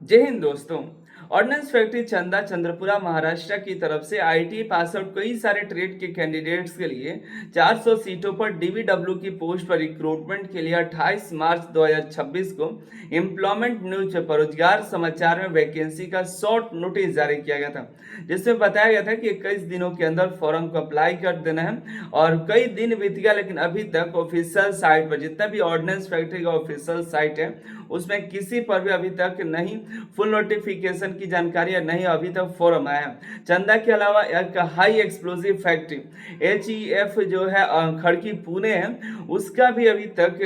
जय हिंद दोस्तों। Ordnance factory चंदा चंद्रपुरा महाराष्ट्र की तरफ से आईटी पास आउट कई सारे ट्रेड के कैंडिडेट्स के लिए 400 सीटों पर डीवीडब्ल्यू की पोस्ट पर रिक्रूटमेंट के लिए 28 मार्च 2026 को एम्प्लॉयमेंट न्यूज पर रोजगार समाचार में वैकेंसी का शॉर्ट नोटिस जारी किया गया था, जिसमें बताया गया था कि 21 दिनों के अंदर फॉर्म को अप्लाई कर देना है। और कई दिन बीत गया लेकिन अभी तक ऑफिशियल साइट पर जितना भी ऑर्डिनेंस फैक्ट्री का ऑफिशियल साइट है उसमें किसी पर भी अभी तक नहीं फुल नोटिफिकेशन की जानकारी है, नहीं अभी तक फॉर्म आया। चंदा के अलावा एक हाई एक्सप्लोजिव फैक्ट्री HEF जो है खड़की पुणे है, उसका भी अभी तक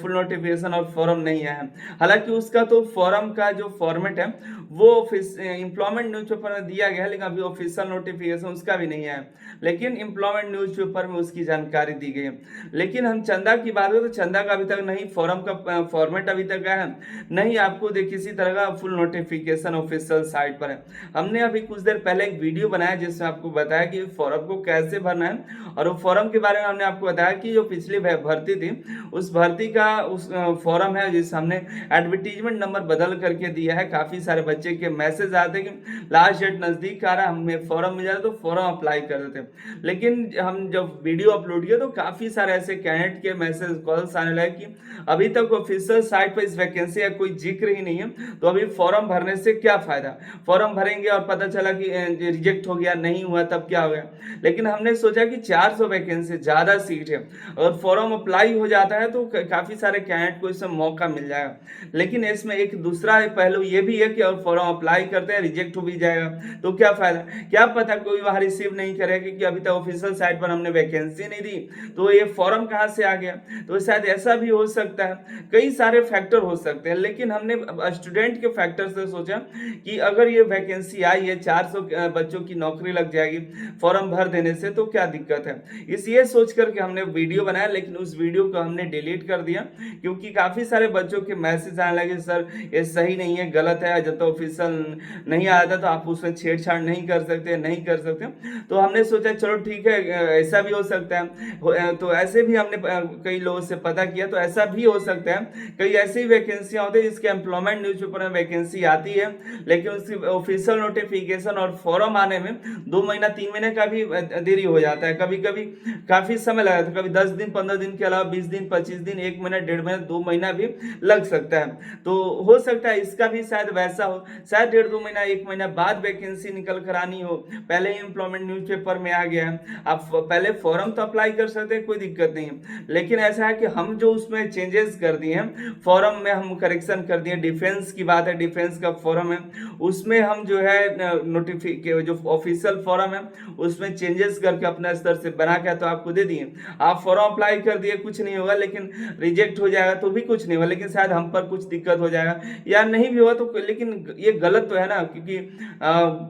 फुल नोटिफिकेशन और फॉर्म नहीं आया है। हालांकि उसका तो फॉर्म का जो फॉर्मेट है वो एम्प्लॉयमेंट न्यूज़पेपर में दिया गया है, लेकिन अभी ऑफिशियल नोटिफिकेशन उसका भी नहीं है। लेकिन एम्प्लॉयमेंट न्यूज़पेपर में उसकी जानकारी दी गई है। लेकिन हम चंदा की बात करें तो चंदा का अभी तक नहीं फॉर्म का फॉर्मेट अभी तक आया है, नहीं आपको किसी तरह का फुल नोटिफिकेशन ऑफिशियल साइट पर है। हमने अभी कुछ देर पहले एक वीडियो बनाया जिसमें आपको बताया कि फॉर्म को कैसे भरना है, और वो फॉर्म के बारे में हमने आपको बताया कि जो पिछली भर्ती थी उस भर्ती का उस फॉर्म है जिस हमने एडवर्टीजमेंट नंबर बदल करके दिया है। काफी सारे बच्चे के मैसेज आते कि लास्ट डेट नजदीक आ रहा है, हमें फॉर्म मिल जाए तो फॉर्म अप्लाई कर देते। लेकिन हम जब वीडियो अपलोड किया तो काफी सारे ऐसे कैंडिडेट के मैसेज कॉल्स आने लगे कि अभी तक ऑफिशियल साइट पर इस वैकेंसी का कोई जिक्र ही नहीं है, तो अभी फॉर्म भरने से क्या फायदा। फॉर्म भरेंगे और पता चला कि रिजेक्ट हो गया, नहीं हुआ, तब क्या हो गया। लेकिन हमने सोचा कि 400 वैकेंसी ज्यादा सीट है, अगर फॉर्म अप्लाई हो जाता है तो काफी सारे कैंडिडेट को इसमें मौका मिल जाएगा। लेकिन इसमें एक दूसरा पहलू ये भी है कि अगर फॉर्म अप्लाई करते हैं रिजेक्ट हो भी जाएगा तो क्या फायदा। क्या पता कोई वहां रिसीव नहीं करेगा क्योंकि अभी तक ऑफिशियल साइट पर हमने वैकेंसी नहीं दी, तो ये फॉर्म कहां से आ गया। तो शायद ऐसा भी हो सकता है, कई सारे फैक्टर हो सकते हैं। लेकिन हमने स्टूडेंट के फैक्टर से सोचा कि अगर ये वैकेंसी आई है 400 बच्चों की नौकरी लग जाएगी फॉर्म भर देने से, तो क्या दिक्कत है। इसलिए सोच करके हमने वीडियो बनाया, लेकिन उस वीडियो को हमने डिलीट कर दिया क्योंकि काफी सारे बच्चों के मैसेज आने लगे, सर ये सही नहीं है, गलत है, जब तक ऑफिशियल नहीं आया था तो आप उसमें छेड़छाड़ नहीं कर सकते, नहीं कर सकते। तो हमने सोचा चलो ठीक है, ऐसा भी हो सकता है। तो ऐसे भी हमने कई लोगों से पता किया, तो ऐसा भी हो सकता है कई ऐसी वैकेंसियां होती है जिसके एम्प्लॉयमेंट न्यूज़पेपर में वैकेंसी आती है, लेकिन उसकी ऑफिशियल नोटिफिकेशन और फॉर्म आने में 2 महीना 3 महीने का भी देरी हो जाता है। कभी कभी काफी समय लगा था, कभी 10 दिन 15 दिन के अलावा 20 दिन 25 दिन 1 महीना 1.5 महीना 2 महीना भी लग सकता है। तो हो सकता है इसका भी शायद वैसा हो, शायद 1.5 2 महीना 1 महीना बाद वैकेंसी निकल कर आनी हो, पहले ही एम्प्लॉयमेंट न्यूज़पेपर में आ गया है। आप पहले फॉर्म तो अप्लाई कर सकते हैं, कोई दिक्कत नहीं है। लेकिन ऐसा है कि हम जो उसमें चेंजेस कर दिए हैं फॉर्म में, हम करेक्शन कर दिए। डिफेंस की बात है, डिफेंस का फॉर्म है उसमें हम जो है नोटिफिकेशन जो ऑफिशियल फॉर्म है उसमें चेंजेस करके अपने स्तर से बना के तो आपको दे दिए। आप फॉर्म अप्लाई कर दिए, कुछ नहीं होगा, लेकिन रिजेक्ट हो जाएगा तो भी कुछ नहीं होगा, लेकिन शायद हम पर कुछ दिक्कत हो जाएगा या नहीं भी हुआ तो। लेकिन ये गलत तो है ना, क्योंकि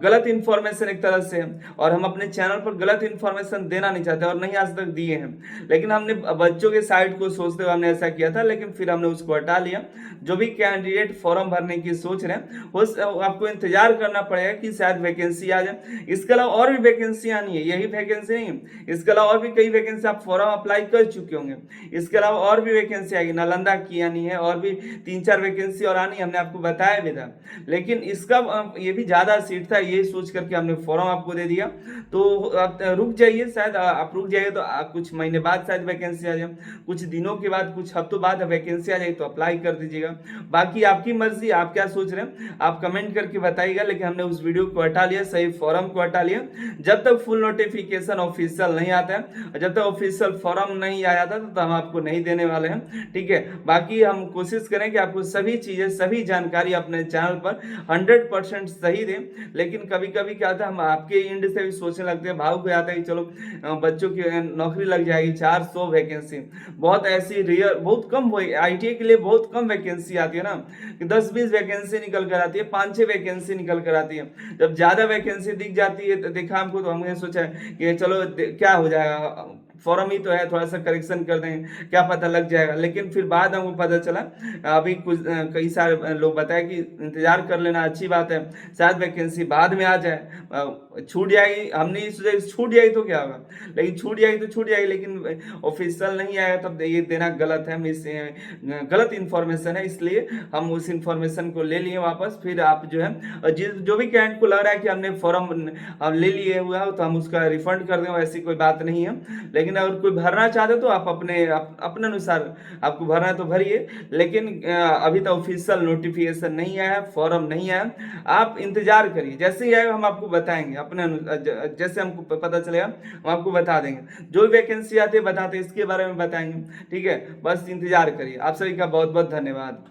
गलत इंफॉर्मेशन एक तरह से है और हम अपने चैनल पर गलत इंफॉर्मेशन देना नहीं चाहते और नहीं आज तक दिए हैं। लेकिन हमने बच्चों के साइड को सोचते हुए हमने ऐसा किया था, लेकिन फिर हमने उसको हटा लिया। जो भी कैंडिडेट फॉर्म भरने की सोच रहे हैं वो आपको इंतजार करना पड़ेगा कि शायद वैकेंसी आ जाए। इसके अलावा और भी वैकेंसी आनी है, यही वैकेंसी नहीं, इसके अलावा और भी कई वैकेंसी आप फॉर्म अप्लाई कर चुके होंगे। इसके अलावा और भी वैकेंसी आएगी, नालंदा की आनी है, और भी 3 4 वैकेंसी और आनी, हमने आपको बताया भी था। लेकिन इसका ये भी ज्यादा सीट था, ये सोच करके हमने फॉर्म आपको दे दिया। तो आप रुक जाइए, शायद आप रुक जाइए तो कुछ महीने बाद शायद वैकेंसी आ जाए, कुछ दिनों के बाद, कुछ हफ्तों बाद वैकेंसी आ जाएगी तो अप्लाई कर दीजिएगा। बाकी आपकी मर्जी, आप क्या सोच रहे हैं आप कमेंट करके बताइएगा। लेकिन हमने उस वीडियो को हटा लिया, सही फॉर्म को हटा लिया। जब तक फुल नोटिफिकेशन ऑफिशियल नहीं आता है, जब तक ऑफिशियल फॉर्म नहीं आ जाता तो हम आपको नहीं देने वाले हैं, ठीक है। बाकी हम कोशिश करें कि आपको सभी चीजें, सभी जानकारी अपने चैनल पर 100% सही दें। लेकिन कभी कभी क्या होता है, हम आपके एंड से भी सोचने लगते हैं, भाव को आता है कि चलो बच्चों की नौकरी लग जाएगी। 400 वैकेंसी बहुत ऐसी रेयर, बहुत कम, आईटीआई के लिए बहुत कम वैकेंसी आती है ना, कि 10 20 वैकेंसी निकल कर आती है, 5 6 वैकेंसी निकल कर आती है। जब ज्यादा वैकेंसी दिख जाती है, देखा हमको, तो हमने सोचा कि चलो क्या हो जाएगा, फॉर्म ही तो है, थोड़ा सा करेक्शन कर देंगे, क्या पता लग जाएगा। लेकिन फिर बाद हमको पता चला, अभी कुछ कई सारे लोग बताए कि इंतजार कर लेना, अच्छी बात है, शायद वैकेंसी बाद में आ जाए, छूट जाएगी। हमने ये सोचा कि छूट जाएगी तो क्या होगा, लेकिन छूट जाएगी तो छूट जाएगी, लेकिन ऑफिशियल नहीं आएगा तब ये देना गलत है, मिस गलत इन्फॉर्मेशन है, इसलिए हम उस इन्फॉर्मेशन को ले लिए वापस। फिर आप जो है जो भी कैंडिडेट को लग रहा है कि हमने फॉर्म हम ले लिए हुआ है तो हम उसका रिफंड कर दें, ऐसी कोई बात नहीं है। लेकिन अगर कोई भरना चाहते तो आप अपने अनुसार आपको भरना है तो भरिए, लेकिन अभी तो ऑफिशियल नोटिफिकेशन नहीं आया है, फॉर्म नहीं आया, आप इंतजार करिए, जैसे ही आएगा हम आपको बताएंगे, जैसे हमको पता चलेगा हम आपको बता देंगे, जो वैकेंसी आती है बताते इसके बारे में बताएंगे, ठीक है, बस इंतजार करिए। आप सभी का बहुत बहुत धन्यवाद।